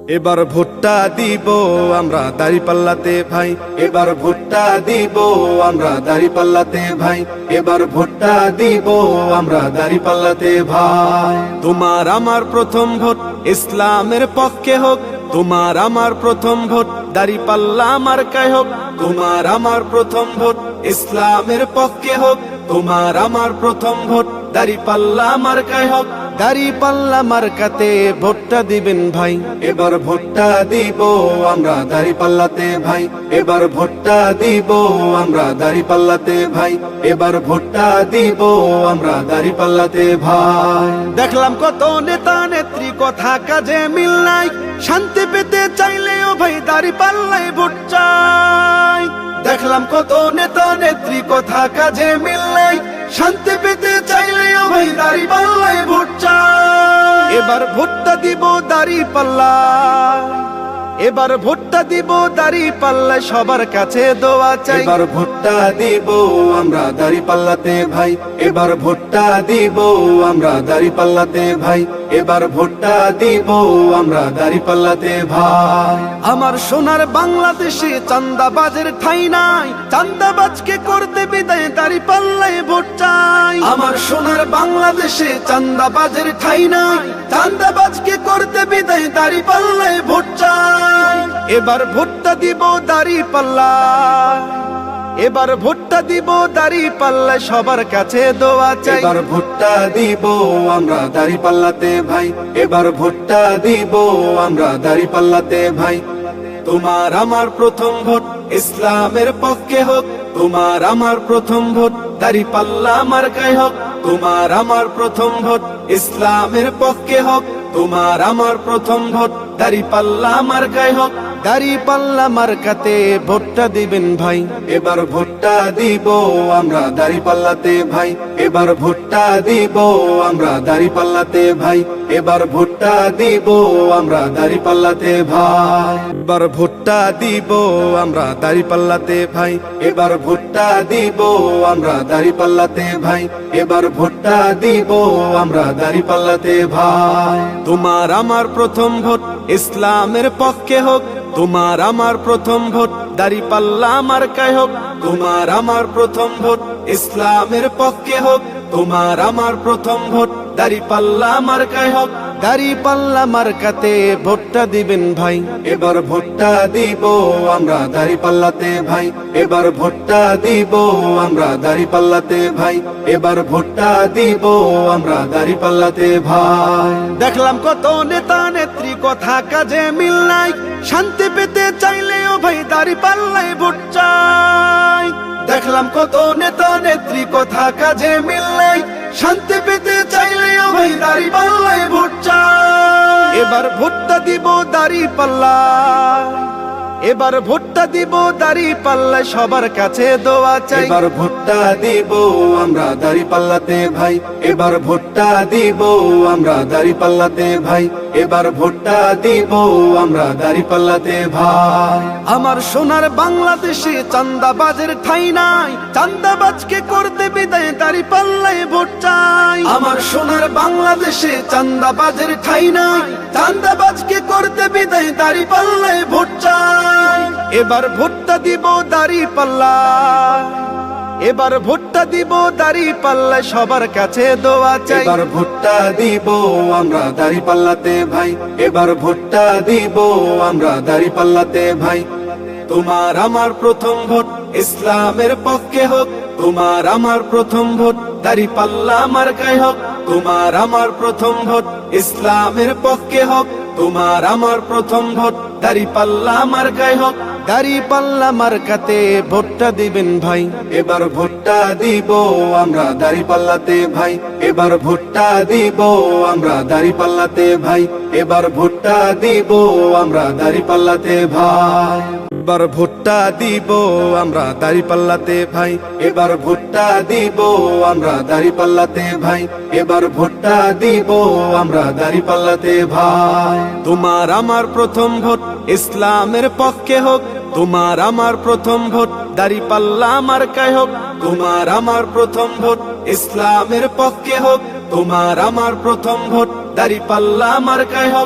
এবার ভোটটা দিব আমরা দাঁড়িপাল্লাতে ভাই, এবার ভোটটা দিব আমরা দাঁড়িপাল্লাতে ভাই, এবার ভোটটা দিব আমরা দাঁড়িপাল্লাতে ভাই। তোমার আমার প্রথম ভোট ইসলামের পক্ষে হোক, তোমার আমার প্রথম ভোট দাঁড়িপাল্লা মার্কায় হোক, তোমার আমার প্রথম ভোট ইসলামের পক্ষে হোক, তোমার আমার প্রথম ভোট দাঁড়িপাল্লা মার্কায় হোক। দাঁড়িপাল্লা মার্কাতে ভোটটা দিবেন ভাই, এবার ভোটটা দিব আমরা দাঁড়িপাল্লাতে ভাই, এবার ভোটটা দিব আমরা দাঁড়িপাল্লাতে ভাই, এবার ভোটটা দিব আমরা দাঁড়িপাল্লাতে ভাই। দেখলাম কত নেতা নেত্রী কথা কাজে মিল নাই, শান্তি পেতে চাইলেও ভাই দাঁড়িপাল্লায় ভোট চাই। দেখলাম কত নেতা নেত্রী কথা কাজে মিল নাই, শান্তি পেতে চাইলেও ভাই দাঁড়িপাল্লায় ভোট চাই। এবার ভোটটা দিব দাঁড়িপাল্লা, এবার ভোটটা দিব দাঁড়িপাল্লায় সবার কাছে দোয়া চাই। এবার ভোটটা দিব আমরা দাঁড়িপাল্লাতে ভাই, এবার ভোটটা দিব আমরা দাঁড়িপাল্লাতে ভাই, এবার ভোটটা দিব আমরা দাঁড়িপাল্লাতে ভাই। আমার সোনার বাংলাদেশে চাঁদাবাজের ঠাঁই নাই, চাঁদাবাজকে করতে বিদায় দাঁড়িপাল্লায় ভোট চাই। আমার সোনার বাংলাদেশে চাঁদাবাজের ঠাঁই নাই, চাঁদাবাজকে করতে বিদায় দাঁড়িপাল্লায় ভোট চাই। এবার ভোটটা দিব দাঁড়িপাল্লা, এবার ভোটটা দিব দাঁড়িপাল্লায় সবার কাছে দোয়া চাই। এবার ভোটটা দিব আমরা দাঁড়িপাল্লাতে ভাই, এবার ভোটটা দিব আমরা দাঁড়িপাল্লাতে ভাই। তোমার আমার প্রথম ভোট ইসলামের পক্ষে হোক, তোমার আমার প্রথম ভোট দাঁড়িপাল্লা মার্কায় হোক, তোমার আমার প্রথম ভোট ইসলামের পক্ষে হোক, তোমার আমার প্রথম ভোট দাঁড়িপাল্লা মার্কায় হোক। দাঁড়িপাল্লা মার্কাতে ভোটটা দিবেন ভাই, এবার ভোটটা দিব আমরা দাঁড়িপাল্লাতে ভাই, এবার ভোটটা দিব আমরা দাঁড়িপাল্লাতে ভাই, এবার ভোটটা দিব আমরা দাঁড়িপাল্লাতে ভাই। এবার ভোটটা দিব আমরা দাঁড়িপাল্লাতে ভাই, এবার ভোটটা দিব আমরা দাঁড়িপাল্লাতে ভাই, এবার ভোটটা দিব আমরা দাঁড়িপাল্লাতে ভাই। তোমার আমার প্রথম ভোট ইসলামের পক্ষে হোক, তোমার আমার প্রথম ভোট দাঁড়িপাল্লা মার্কায় হোক, তোমার আমার প্রথম ভোট ইসলামের পক্ষে হোক, তোমার আমার প্রথম ভোট দাঁড়িপাল্লা মার্কায় হোক। দাঁড়িপাল্লা মার্কাতে ভোটটা দিবেন ভাই, এবার ভোটটা দিব আমরা দাঁড়িপাল্লাতে ভাই, এবার ভোটটা দিব আমরা দাঁড়িপাল্লাতে ভাই, এবার ভোটটা দিব আমরা দাঁড়িপাল্লাতে ভাই। দেখলাম কত নেতা নেত্রী কথা কাজে মিল নাই, শান্তি পেতে চাইলেও ভাই দাঁড়িপাল্লায় ভোট চাই। দেখলাম কত নেতা নেত্রী কথা কাজে মিল নাই, শান্তি পেতে চাইলেও ভাই দাঁড়িপাল্লায় ভোট চাই। এবার ভোটটা দিব দাঁড়িপাল্লা, এবার ভোটটা দিব দাঁড়িপাল্লায় সবার কাছে দোয়া চাই। এবার ভোটটা দিব আমরা দাঁড়িপাল্লাতে ভাই, এবার ভোটটা দিব আমরা দাঁড়িপাল্লাতে ভাই, এবার ভোটটা দিব আমরা দাঁড়িপাল্লাতে ভাই। আমার সোনার বাংলাদেশে চাঁদাবাজের ঠাঁই নাই, চাঁদাবাজকে করতে বিদায় দাঁড়িপাল্লায় ভোট চাই। আমার সোনার বাংলাদেশে চাঁদাবাজের ঠাঁই নাই, চাঁদাবাজকে করতে বিদায় দাঁড়িপাল্লায় ভোট চাই। এবার ভোটটা দিব দাঁড়িপাল্লা, এবার ভোটটা দিব দাঁড়িপাল্লায় সবার কাছে দোয়া চাই। এবার ভোটটা দিব আমরা দাঁড়িপাল্লাতে ভাই, এবার ভোটটা দিব আমরা দাঁড়িপাল্লাতে ভাই। তোমার আমার প্রথম ভোট ইসলামের পক্ষে হোক, তোমার আমার প্রথম ভোট দাঁড়িপাল্লা মার্কায় হোক, তোমার আমার প্রথম ভোট ইসলামের পক্ষে হোক, তোমার আমার প্রথম ভোট দাঁড়িপাল্লা মার্কায় হোক। দাঁড়িপাল্লা মার্কাতে ভোটটা দিবেন ভাই, এবার ভোটটা দিব আমরা দাঁড়িপাল্লাতে ভাই, এবার ভোটটা দিব আমরা দাঁড়িপাল্লাতে ভাই, এবার ভোটটা দিব আমরা দাঁড়িপাল্লাতে ভাই। এবার ভোটটা দিব আমরা দাঁড়িপাল্লাতে ভাই, এবার ভোটটা দিব আমরা দাঁড়িপাল্লাতে ভাই, এবার ভোটটা দিব আমরা দাঁড়িপাল্লাতে ভাই। তোমার আমার প্রথম ভোট ইসলামের পক্ষে হোক, তোমার আমার প্রথম ভোট দাঁড়িপাল্লা মার্কায় হোক, তোমার আমার প্রথম ভোট ইসলামের পক্ষে হোক, তোমার আমার প্রথম ভোট দাঁড়িপাল্লা মার্কায় হোক।